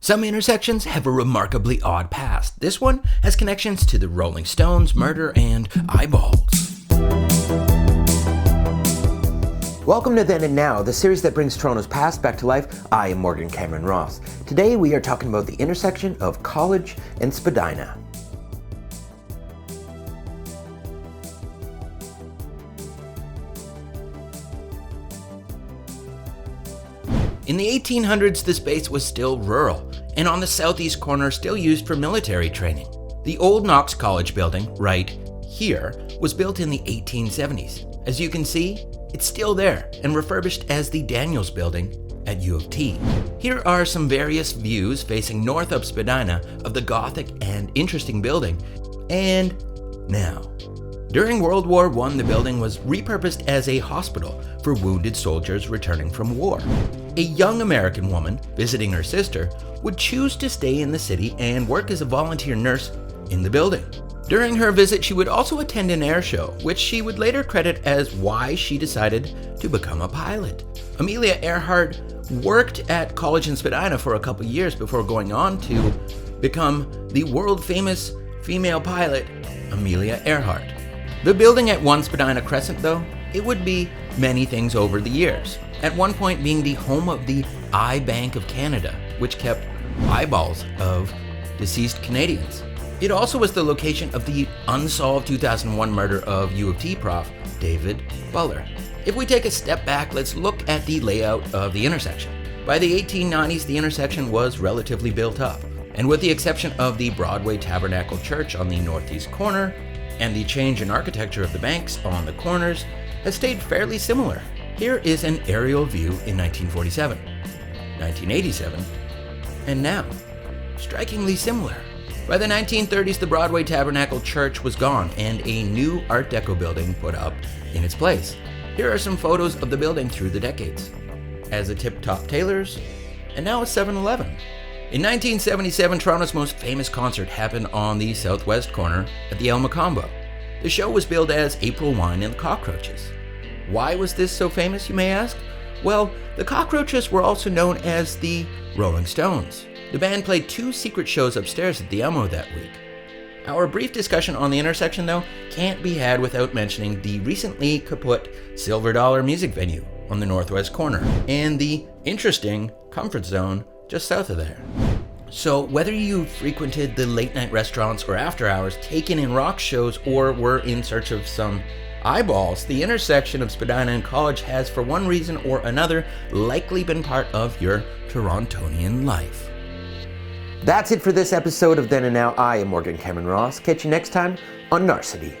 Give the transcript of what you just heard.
Some intersections have a remarkably odd past. This one has connections to the Rolling Stones, murder, and eyeballs. Welcome to Then and Now, the series that brings Toronto's past back to life. I am Morgan Cameron Ross. Today we are talking about the intersection of College and Spadina. In the 1800s, the space was still rural, and on the southeast corner still used for military training. The old Knox College building, right here, was built in the 1870s. As you can see, it's still there and refurbished as the Daniels Building at U of T. Here are some various views facing north of Spadina of the Gothic and interesting building. And now, during World War I, the building was repurposed as a hospital for wounded soldiers returning from war. A young American woman visiting her sister would choose to stay in the city and work as a volunteer nurse in the building. During her visit, she would also attend an air show, which she would later credit as why she decided to become a pilot. Amelia Earhart worked at college in Spadina for a couple years before going on to become the world-famous female pilot, Amelia Earhart. The building at 1 Spadina Crescent, though, it would be many things over the years. At one point being the home of the Eye Bank of Canada, which kept eyeballs of deceased Canadians. It also was the location of the unsolved 2001 murder of U of T prof. David Buller. If we take a step back, let's look at the layout of the intersection. By the 1890s, the intersection was relatively built up, and with the exception of the Broadway Tabernacle Church on the northeast corner, and the change in architecture of the banks on the corners, has stayed fairly similar. Here is an aerial view in 1947, 1987, and now, strikingly similar. By the 1930s, the Broadway Tabernacle Church was gone and a new Art Deco building put up in its place. Here are some photos of the building through the decades. As a Tip Top Tailors, and now a 7-Eleven. In 1977, Toronto's most famous concert happened on the southwest corner at the El Macombo. The show was billed as April Wine and the Cockroaches. Why was this so famous, you may ask? Well, the Cockroaches were also known as the Rolling Stones. The band played 2 secret shows upstairs at the Elmo that week. Our brief discussion on the intersection, though, can't be had without mentioning the recently kaput Silver Dollar music venue on the northwest corner, and the interesting Comfort Zone just south of there. So whether you frequented the late night restaurants or after hours, taken in rock shows, or were in search of some eyeballs, the intersection of Spadina and College has, for one reason or another, likely been part of your Torontonian life. That's it for this episode of Then and Now. I am Morgan Cameron Ross. Catch you next time on Narcity.